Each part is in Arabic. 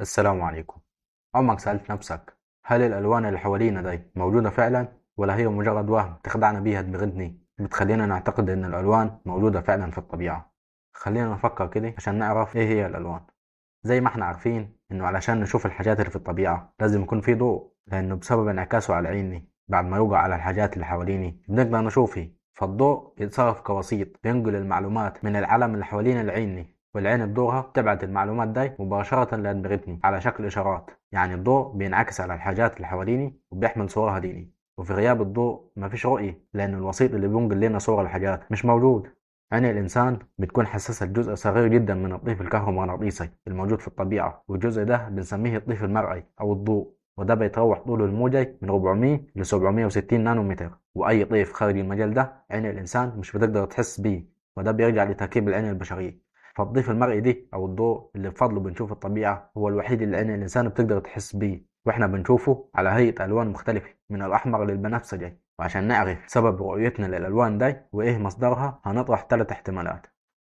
السلام عليكم. عمرك سألت نفسك هل الألوان اللي حوالينا دي موجودة فعلا ولا هي مجرد وهم تخدعنا بيها دماغنا بتخلينا نعتقد إن الألوان موجودة فعلا في الطبيعة؟ خلينا نفكر كده عشان نعرف إيه هي الألوان. زي ما احنا عارفين إنه علشان نشوف الحاجات اللي في الطبيعة لازم يكون في ضوء، لأنه بسبب انعكاسه على عيني بعد ما يوقع على الحاجات اللي حواليني بنقدر نشوفه. فالضوء يتصرف كوسيط بينقل المعلومات من العالم اللي حوالينا لعيني، والعين بدورها بتبعت المعلومات دي مباشرة لدماغتني على شكل إشارات. يعني الضوء بينعكس على الحاجات اللي حواليني وبيحمل صورها ليني، وفي غياب الضوء مفيش رؤية لأن الوسيط اللي بينقل لنا صور الحاجات مش موجود. عين الإنسان بتكون حساسة لجزء صغير جدا من الطيف الكهرومغناطيسي الموجود في الطبيعة، والجزء ده بنسميه الطيف المرئي أو الضوء، وده بيتراوح طوله الموجي من 400 ل 760 نانومتر. وأي طيف خارج المجال ده عين الإنسان مش بتقدر تحس بيه، وده بيرجع لتركيب العين البشرية. فالضيف المرئي دي أو الضوء اللي بفضله بنشوف الطبيعة هو الوحيد اللي عين الإنسان بتقدر تحس بيه، وإحنا بنشوفه على هيئة ألوان مختلفة من الأحمر للبنفسجي. وعشان نعرف سبب رؤيتنا للألوان دي وإيه مصدرها هنطرح 3 احتمالات.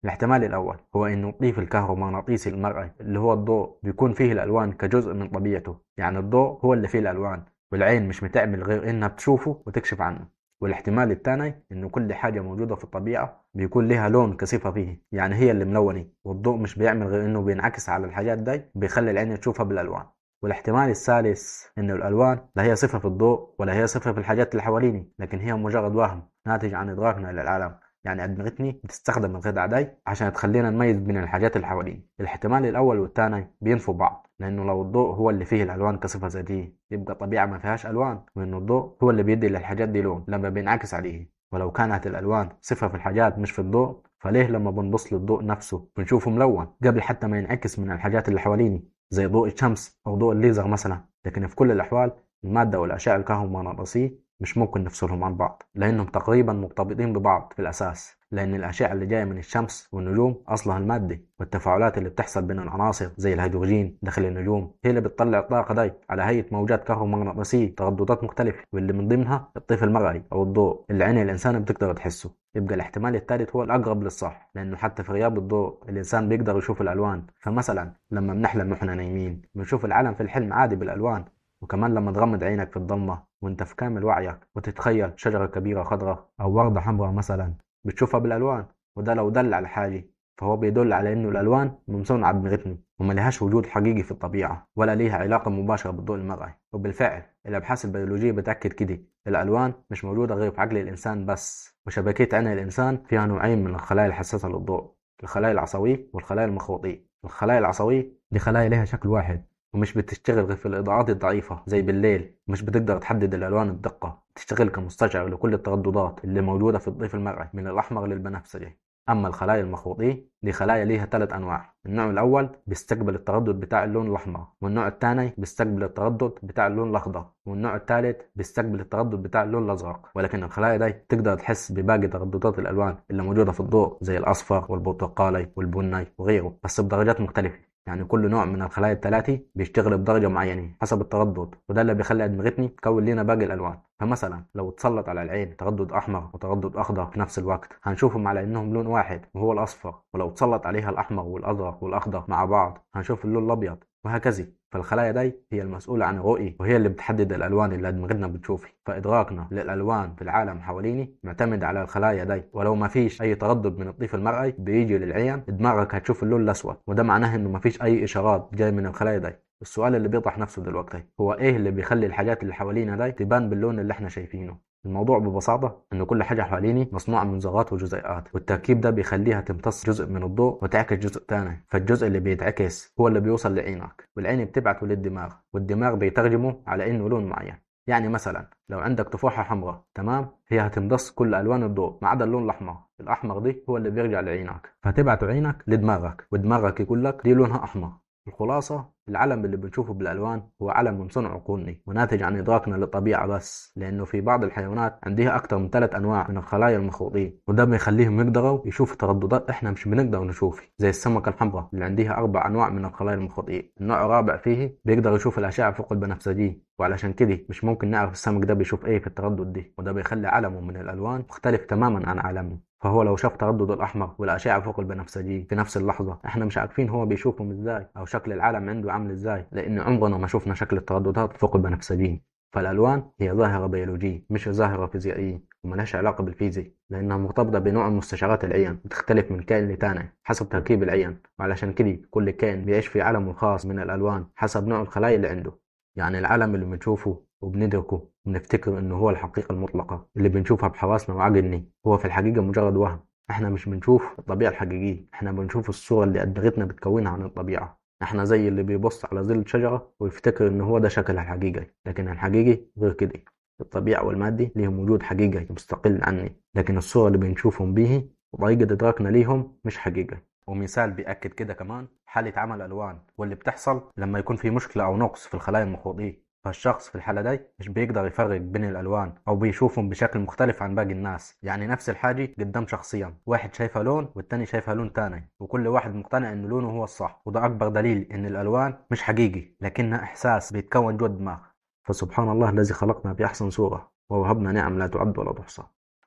الاحتمال الأول هو إنه الطيف الكهرومغناطيسي المرئي اللي هو الضوء بيكون فيه الألوان كجزء من طبيعته، يعني الضوء هو اللي فيه الألوان والعين مش بتعمل غير إنها بتشوفه وتكشف عنه. والاحتمال الثاني إنه كل حاجة موجودة في الطبيعة بيكون لها لون كصفة فيه، يعني هي اللي ملونة، والضوء مش بيعمل غير إنه بينعكس على الحاجات دي بيخلي العين تشوفها بالألوان. والاحتمال الثالث إن الألوان لا هي صفة في الضوء ولا هي صفة في الحاجات اللي حواليني، لكن هي مجرد وهم ناتج عن إدراكنا للعالم. يعني أدمغتني بتستخدم الخدعة دي عشان تخلينا نميز بين الحاجات اللي حوالينا. الاحتمال الأول والثاني بينفوا بعض، لأنه لو الضوء هو اللي فيه الألوان كصفة ذاتية يبقى الطبيعة ما فيهاش ألوان، وإنه الضوء هو اللي بيدي للحاجات دي لون لما بينعكس عليه. ولو كانت الألوان صفة في الحاجات مش في الضوء، فليه لما بنبص للضوء نفسه بنشوفه ملون قبل حتى ما ينعكس من الحاجات اللي حواليني زي ضوء الشمس أو ضوء الليزر مثلا؟ لكن في كل الأحوال المادة والأشعة الكهرومغناطيسية مش ممكن نفصلهم عن بعض، لأنهم تقريبا مرتبطين ببعض في الأساس، لأن الأشعة اللي جاية من الشمس والنجوم أصلها المادة، والتفاعلات اللي بتحصل بين العناصر زي الهيدروجين داخل النجوم هي اللي بتطلع الطاقة دي على هيئة موجات كهرومغناطيسية ترددات مختلفة، واللي من ضمنها الطيف المرئي أو الضوء اللي عين الإنسان بتقدر تحسه. يبقى الاحتمال الثالث هو الأقرب للصح، لأنه حتى في غياب الضوء الإنسان بيقدر يشوف الألوان. فمثلا لما بنحلم وإحنا نايمين بنشوف العالم في الحلم عادي بالألوان. وكمان لما تغمض عينك في الضلمة وانت في كامل وعيك وتتخيل شجرة كبيرة خضراء أو وردة حمراء مثلا بتشوفها بالألوان. وده لو دل على حاجة فهو بيدل على إنه الألوان مصنوعة بدماغنا وما لهاش وجود حقيقي في الطبيعة ولا ليها علاقة مباشرة بالضوء المرئي. وبالفعل الأبحاث البيولوجية بتأكد كده، الألوان مش موجودة غير في عقل الإنسان بس. وشبكية عين الإنسان فيها نوعين من الخلايا الحساسة للضوء، الخلايا العصبية والخلايا المخروطية. الخلايا العصبية دي خلايا لها شكل واحد ومش بتشتغل غير في الإضاءات الضعيفة زي بالليل، مش بتقدر تحدد الألوان بدقة، بتشتغل كمستشعر لكل الترددات اللي موجودة في الضيف المرئي من الأحمر للبنفسجي. أما الخلايا المخروطية دي خلايا ليها 3 أنواع. النوع الأول بيستقبل التردد بتاع اللون الأحمر، والنوع الثاني بيستقبل التردد بتاع اللون الأخضر، والنوع الثالث بيستقبل التردد بتاع اللون الأزرق. ولكن الخلايا دي تقدر تحس بباقي ترددات الألوان اللي موجودة في الضوء زي الأصفر والبرتقالي والبني وغيره، بس بدرجات مختلفة. يعني كل نوع من الخلايا الثلاثة بيشتغل بدرجة معينة حسب التردد، وده اللي بيخلي أدمغتنا تكون لنا باقي الألوان. فمثلا لو تسلط على العين تردد أحمر وتردد أخضر في نفس الوقت هنشوفهم على إنهم لون واحد وهو الأصفر، ولو تسلط عليها الأحمر والأزرق والأخضر مع بعض هنشوف اللون الأبيض، وهكذا. فالخلايا دي هي المسؤولة عن الرؤية وهي اللي بتحدد الألوان اللي أدمغتنا بتشوفها. فإدراكنا للألوان في العالم حواليني معتمد على الخلايا دي، ولو ما فيش أي تردد من الطيف المرئي بيجي للعين دماغك هتشوف اللون الأسود، وده معناه إنه ما فيش أي إشارات جاي من الخلايا دي. السؤال اللي بيطرح نفسه دلوقتي هو إيه اللي بيخلي الحاجات اللي حوالينا دي تبان باللون اللي إحنا شايفينه؟ الموضوع ببساطة إن كل حاجة حواليني مصنوعة من ذرات وجزيئات، والتركيب ده بيخليها تمتص جزء من الضوء وتعكس جزء تاني، فالجزء اللي بيتعكس هو اللي بيوصل لعينك، والعين بتبعته للدماغ، والدماغ بيترجمه على إنه لون معين. يعني مثلا لو عندك تفاحة حمراء تمام، هي هتمتص كل ألوان الضوء ما عدا اللون الأحمر. الأحمر دي هو اللي بيرجع لعينك فتبعته عينك لدماغك، ودماغك يقول لك دي لونها أحمر. الخلاصة العلم اللي بنشوفه بالألوان هو علم من صنع عقولنا وناتج عن إدراكنا للطبيعة بس، لأنه في بعض الحيوانات عندها أكثر من 3 أنواع من الخلايا المخروطية، وده بيخليهم يقدروا يشوفوا ترددات إحنا مش بنقدر نشوفها، زي السمكة الحمراء اللي عندها 4 أنواع من الخلايا المخروطية. النوع الرابع فيه بيقدر يشوف الأشعة فوق البنفسجية، وعلشان كده مش ممكن نعرف السمك ده بيشوف إيه في التردد دي، وده بيخلي عالمه من الألوان مختلف تماما عن عالمنا. فهو لو شاف تردد الأحمر والأشعة فوق البنفسجي في نفس اللحظة، إحنا مش عارفين هو بيشوفهم إزاي أو شكل العالم عنده عامل إزاي، لأن عمرنا ما شفنا شكل الترددات فوق البنفسجي. فالألوان هي ظاهرة بيولوجية مش ظاهرة فيزيائية، وملهاش علاقة بالفيزياء، لأنها مرتبطة بنوع مستشعرات العين بتختلف من كائن لتاني حسب تركيب العين، وعلشان كده كل كائن بيعيش في عالمه الخاص من الألوان حسب نوع الخلايا اللي عنده. يعني العالم اللي بنشوفه وبندركه وبنفتكر إنه هو الحقيقة المطلقة اللي بنشوفها بحواسنا وعقلنا، هو في الحقيقة مجرد وهم. احنا مش بنشوف الطبيعة الحقيقية، احنا بنشوف الصورة اللي أدمغتنا بتكونها عن الطبيعة. احنا زي اللي بيبص على ظل شجرة ويفتكر ان هو ده شكلها الحقيقي، لكن الحقيقي غير كده. الطبيعة والمادة ليهم وجود حقيقي مستقل عني، لكن الصورة اللي بنشوفهم بيه وطريقة إدراكنا ليهم مش حقيقي. ومثال بيأكد كده كمان حالة عمل ألوان، واللي بتحصل لما يكون في مشكلة أو نقص في الخلايا المخروطية. فالشخص في الحالة دي مش بيقدر يفرق بين الألوان أو بيشوفهم بشكل مختلف عن باقي الناس. يعني نفس الحاجة قدام شخصيا، واحد شايفها لون والتاني شايفها لون تاني، وكل واحد مقتنع إن لونه هو الصح. وده أكبر دليل إن الألوان مش حقيقي، لكنها إحساس بيتكون جوه الدماغ. فسبحان الله الذي خلقنا بأحسن صورة ووهبنا نعم لا تعد ولا تحصى.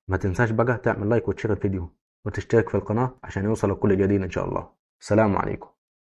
ما تنساش بقى تعمل لايك وتشير الفيديو وتشترك في القناة عشان يوصلك كل جديد إن شاء الله. السلام عليكم.